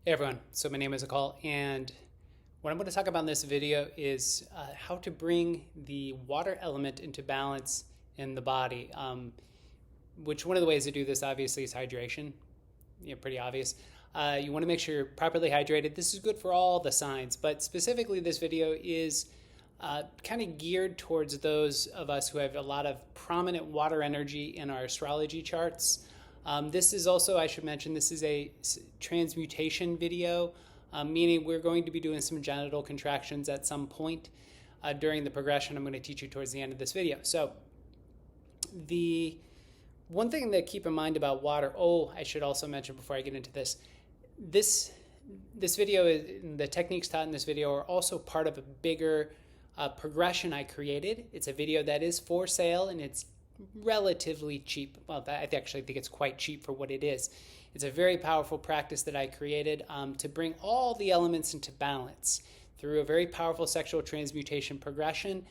Hey everyone, so my name is Akal, and what I'm going to talk about in this video is how to bring the water element into balance in the body. Which one of the ways to do this obviously is hydration. Pretty obvious. You want to make sure you're properly hydrated. This is good for all the signs, but specifically this video is kind of geared towards those of us who have a lot of prominent water energy in our astrology charts. This is also, I should mention, this is a transmutation video, meaning we're going to be doing some genital contractions at some point during the progression I'm going to teach you towards the end of this video. So the one thing to keep in mind about water, I should also mention before I get into this video, the techniques taught in this video are also part of a bigger progression I created. It's a video that is for sale and it's relatively cheap. Well, I actually think it's quite cheap for what it is. It's a very powerful practice that I created to bring all the elements into balance through a very powerful sexual transmutation progression.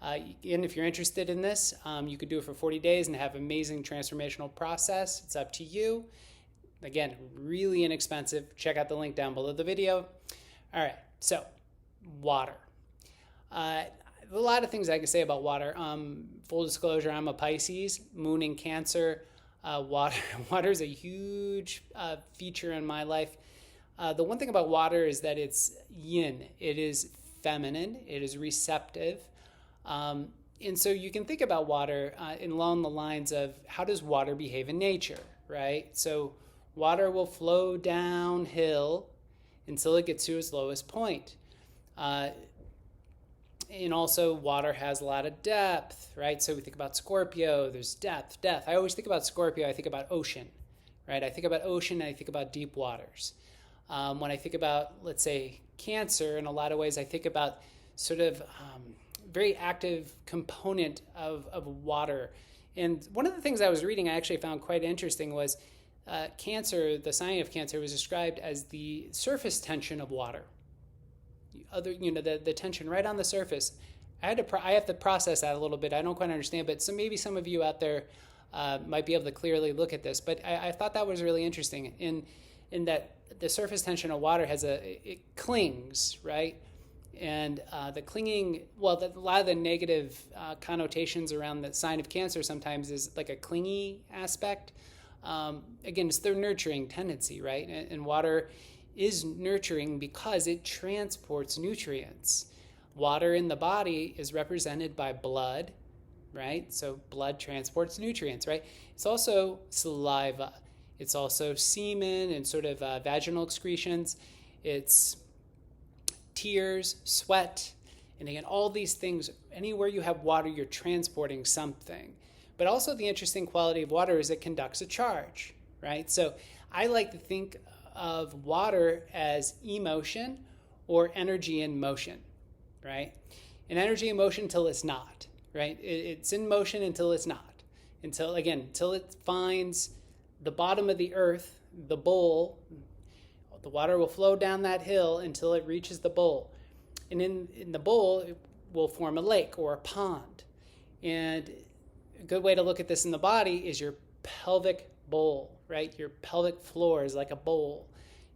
And if you're interested in this, you could do it for 40 days and have an amazing transformational process. It's up to you. Again, really inexpensive. Check out the link down below the video. All right, so water. A lot of things I can say about water. Full disclosure, I'm a Pisces, moon in Cancer. Water is a huge feature in my life. The one thing about water is that it's yin. It is feminine. It is receptive. And so you can think about water along the lines of how does water behave in nature, right? So water will flow downhill until it gets to its lowest point. And also water has a lot of depth, right? So we think about Scorpio, there's depth. I always think about Scorpio, I think about ocean, right? I think about ocean and I think about deep waters. When I think about, let's say, Cancer, in a lot of ways, I think about sort of very active component of water. And one of the things I was reading I actually found quite interesting was Cancer, the sign of Cancer was described as the surface tension of water. The tension right on the surface. I have to process that a little bit. I don't quite understand, but maybe some of you out there might be able to clearly look at this. But I thought that was really interesting in that the surface tension of water it clings, right? And the clinging, a lot of the negative connotations around the sign of Cancer sometimes is like a clingy aspect. Again, it's their nurturing tendency, right? And water is nurturing because it transports nutrients. Water in the body is represented by blood, right? So blood transports nutrients, right? It's also saliva. It's also semen and sort of vaginal excretions. It's tears, sweat, and again, all these things, anywhere you have water, you're transporting something. But also the interesting quality of water is it conducts a charge, right? So I like to think of water as emotion or energy in motion, right? And energy in motion until it's not, right? It's in motion until it's not. Until it finds the bottom of the earth, the bowl, the water will flow down that hill until it reaches the bowl. And in the bowl, it will form a lake or a pond. And a good way to look at this in the body is your pelvic bowl, right? Your pelvic floor is like a bowl.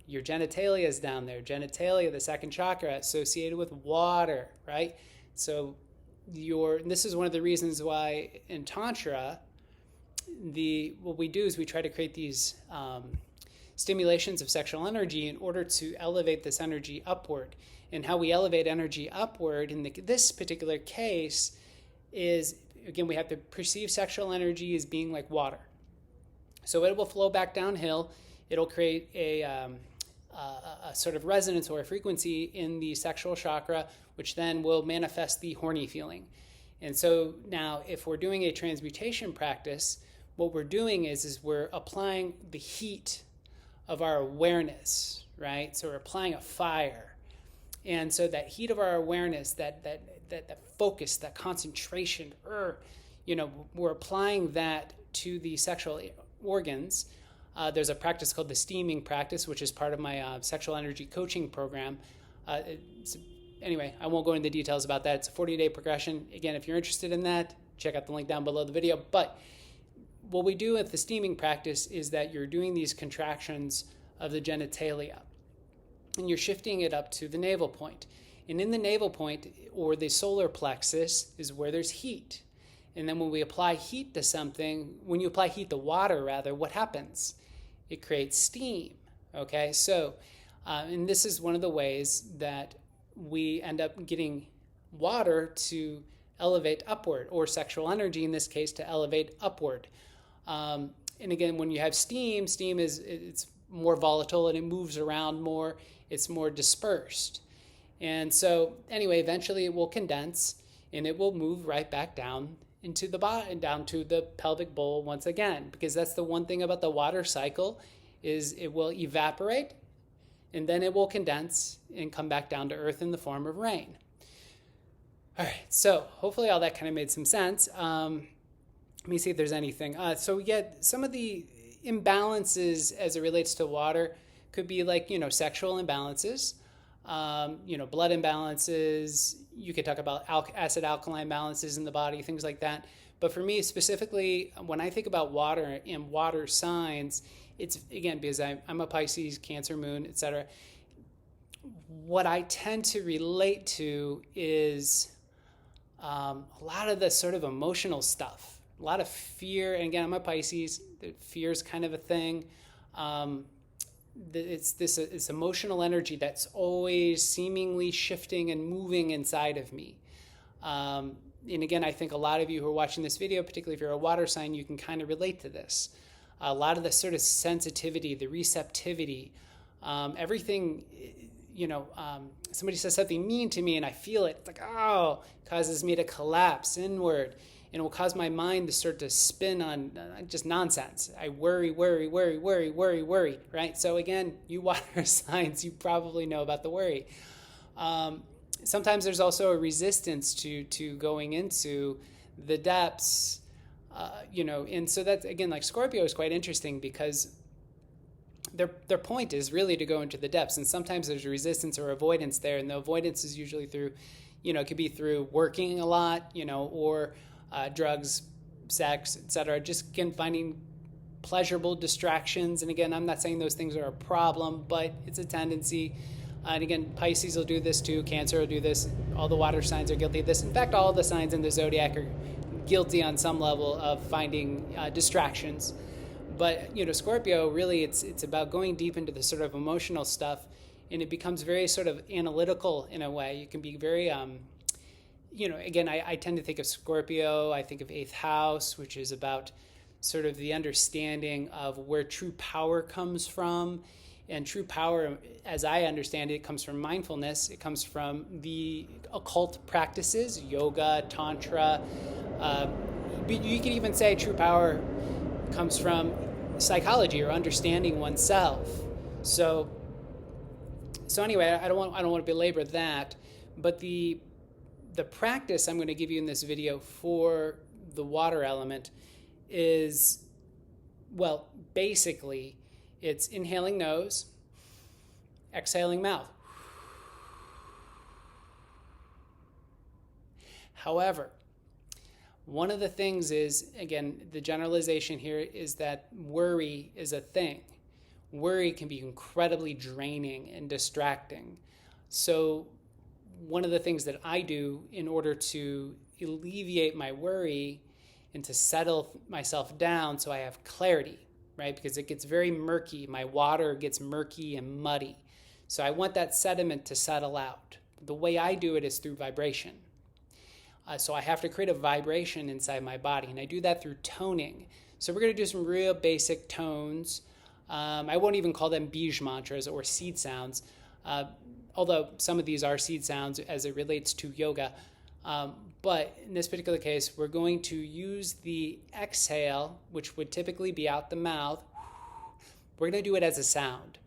Your genitalia is down there. Genitalia, the second chakra, associated with water, right? So this is one of the reasons why in Tantra, what we do is we try to create these stimulations of sexual energy in order to elevate this energy upward. And how we elevate energy upward in this particular case is, again, we have to perceive sexual energy as being like water. So it will flow back downhill. It'll create a sort of resonance or a frequency in the sexual chakra, which then will manifest the horny feeling. And so now if we're doing a transmutation practice, what we're doing is we're applying the heat of our awareness, right? So we're applying a fire. And so that heat of our awareness, that focus, that concentration, we're applying that to the sexual organs. There's a practice called the steaming practice, which is part of my sexual energy coaching program. Anyway, I won't go into the details about that. It's a 40-day progression. Again, if you're interested in that, check out the link down below the video. But what we do with the steaming practice is that you're doing these contractions of the genitalia. and you're shifting it up to the navel point. And in the navel point, or the solar plexus, is where there's heat. And then when we apply heat to something, when you apply heat to water, rather, what happens? It creates steam, okay? So, and this is one of the ways that we end up getting water to elevate upward, or sexual energy in this case to elevate upward. And again, when you have steam it's more volatile and it moves around more, it's more dispersed. And so anyway, eventually it will condense and it will move right back down into the body, down to the pelvic bowl once again, because that's the one thing about the water cycle is it will evaporate and then it will condense and come back down to earth in the form of rain. All right, so hopefully all that kind of made some sense. Let me see if there's anything. So we get some of the imbalances as it relates to water could be like, sexual imbalances, blood imbalances. You could talk about acid-alkaline balances in the body, things like that. But for me specifically, when I think about water and water signs, it's, again, because I'm a Pisces, Cancer moon, etc. What I tend to relate to is a lot of the sort of emotional stuff, a lot of fear. And again, I'm a Pisces. Fear is kind of a thing. It's this emotional energy that's always seemingly shifting and moving inside of me. And again, I think a lot of you who are watching this video, particularly if you're a water sign, you can kind of relate to this. A lot of the sort of sensitivity, the receptivity, everything, somebody says something mean to me and I feel it. It's like, causes me to collapse inward. And it will cause my mind to start to spin on just nonsense. I worry, right? So again, you water signs, you probably know about the worry. Sometimes there's also a resistance to going into the depths, and so that's, again, like Scorpio is quite interesting because their point is really to go into the depths. And sometimes there's resistance or avoidance there. And the avoidance is usually through, it could be through working a lot, or drugs, sex, etc. Just, again, finding pleasurable distractions. And again, I'm not saying those things are a problem, but it's a tendency. And again, Pisces will do this too. Cancer will do this. All the water signs are guilty of this. In fact, all the signs in the zodiac are guilty on some level of finding distractions. But, Scorpio, really, it's about going deep into the sort of emotional stuff, and it becomes very sort of analytical in a way. You can be very, again, I tend to think of Scorpio, I think of 8th house, which is about sort of the understanding of where true power comes from. And true power, as I understand it, comes from mindfulness. It comes from the occult practices, yoga, tantra. You can even say true power comes from psychology or understanding oneself. So anyway, I don't want to belabor that, but the practice I'm going to give you in this video for the water element is, well, basically it's inhaling nose, exhaling mouth. However, one of the things is, again, the generalization here is that worry is a thing. Worry can be incredibly draining and distracting. So one of the things that I do in order to alleviate my worry and to settle myself down so I have clarity, right? Because it gets very murky. My water gets murky and muddy. So I want that sediment to settle out. The way I do it is through vibration. So I have to create a vibration inside my body, and I do that through toning. So we're going to do some real basic tones. I won't even call them bij mantras or seed sounds, although some of these are seed sounds as it relates to yoga. But in this particular case, we're going to use the exhale, which would typically be out the mouth. We're going to do it as a sound.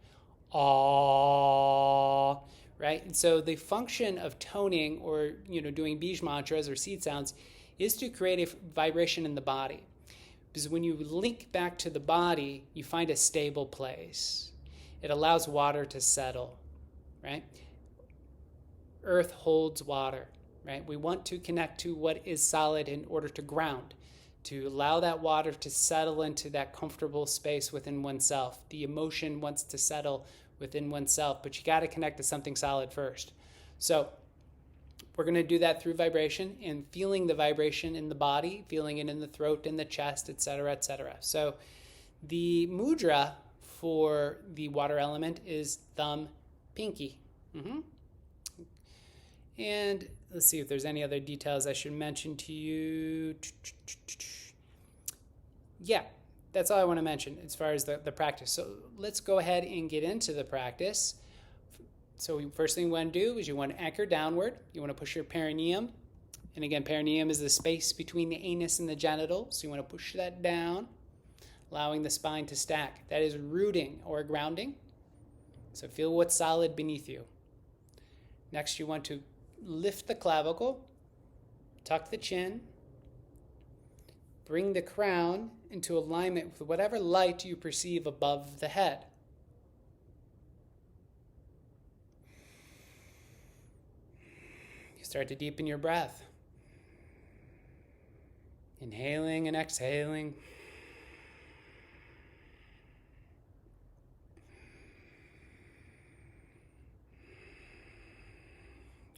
Ah, right? And so the function of toning or, doing bij mantras or seed sounds is to create a vibration in the body. Because when you link back to the body, you find a stable place. It allows water to settle, right? Earth holds water, right? We want to connect to what is solid in order to ground, to allow that water to settle into that comfortable space within oneself. The emotion wants to settle within oneself, but you got to connect to something solid first. So we're going to do that through vibration and feeling the vibration in the body, feeling it in the throat, in the chest, etc., etc. So the mudra for the water element is thumb, pinky. And let's see if there's any other details I should mention to you. Yeah, that's all I want to mention as far as the practice. So let's go ahead and get into the practice. So first thing you want to do is you want to anchor downward. You want to push your perineum. And again, perineum is the space between the anus and the genitals. So you want to push that down, allowing the spine to stack. That is rooting or grounding. So feel what's solid beneath you. Next, you want to lift the clavicle, tuck the chin, bring the crown into alignment with whatever light you perceive above the head. You start to deepen your breath. Inhaling and exhaling.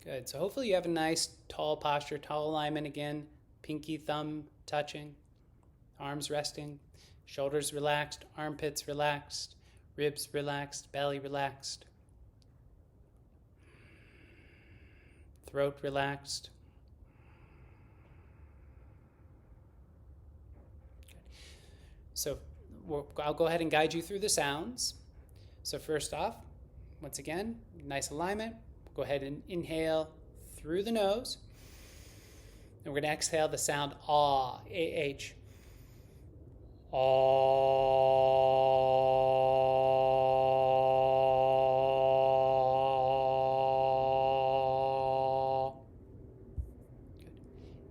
Good. So hopefully you have a nice tall posture, tall alignment again. Pinky, thumb touching, arms resting, shoulders relaxed, armpits relaxed, ribs relaxed, belly relaxed, throat relaxed. Good. So I'll go ahead and guide you through the sounds. So first off, once again, nice alignment. Go ahead and inhale through the nose. And we're going to exhale the sound ah, A-H. Ah.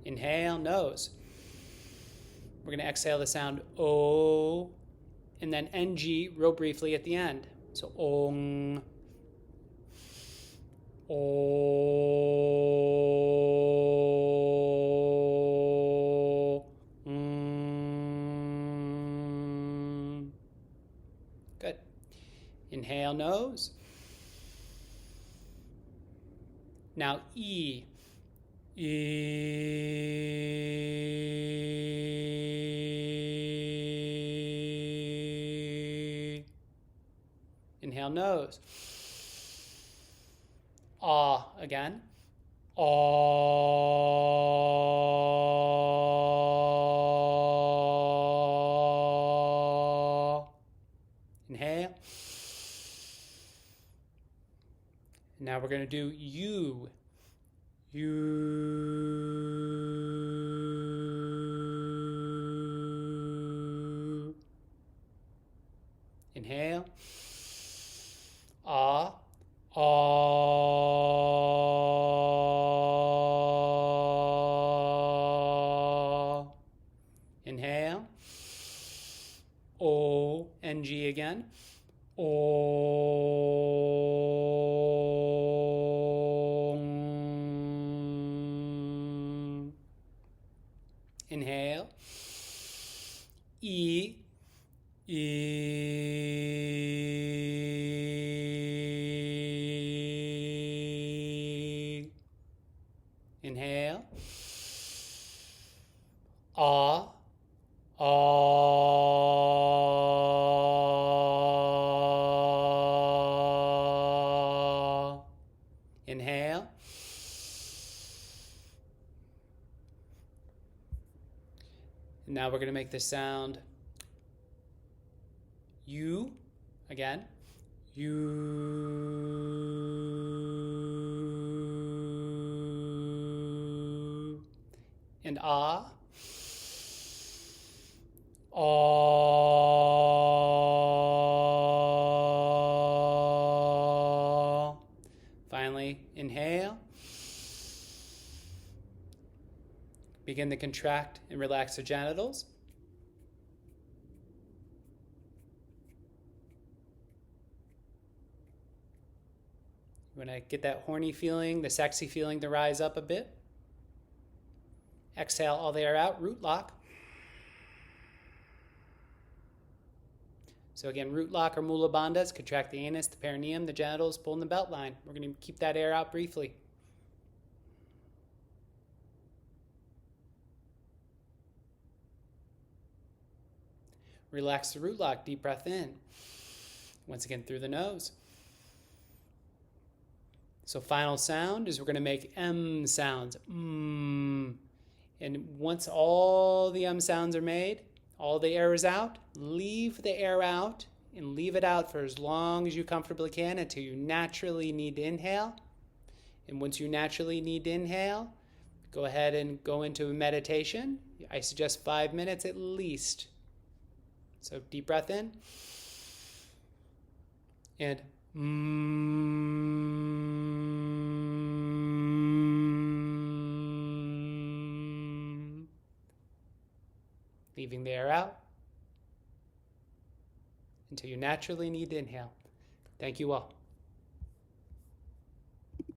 Good. Inhale, nose. We're going to exhale the sound O, and then NG real briefly at the end. So Ong. Good. Inhale, nose. Now E. E. Inhale, nose. Ah, again. Ah. Inhale. Now we're going to do U. U. Inhale. Ah. Ah. Inhale. O, NG again. Om. Inhale. E. E. Inhale. Ah. Ah. Inhale. And now we're going to make the sound U again. U. And ah. Ah. Finally, inhale. Begin to contract and relax the genitals. You want to get that horny feeling, the sexy feeling to rise up a bit. Exhale all the air out, root lock. So again, root lock or mula bandhas, contract the anus, the perineum, the genitals, pulling the belt line. We're going to keep that air out briefly. Relax the root lock, deep breath in. Once again, through the nose. So final sound is we're going to make M sounds. And once all the M sounds are made, all the air is out, leave the air out and leave it out for as long as you comfortably can until you naturally need to inhale. And once you naturally need to inhale, go ahead and go into a meditation. I suggest 5 minutes at least. So deep breath in. And leaving the air out until you naturally need to inhale. Thank you all.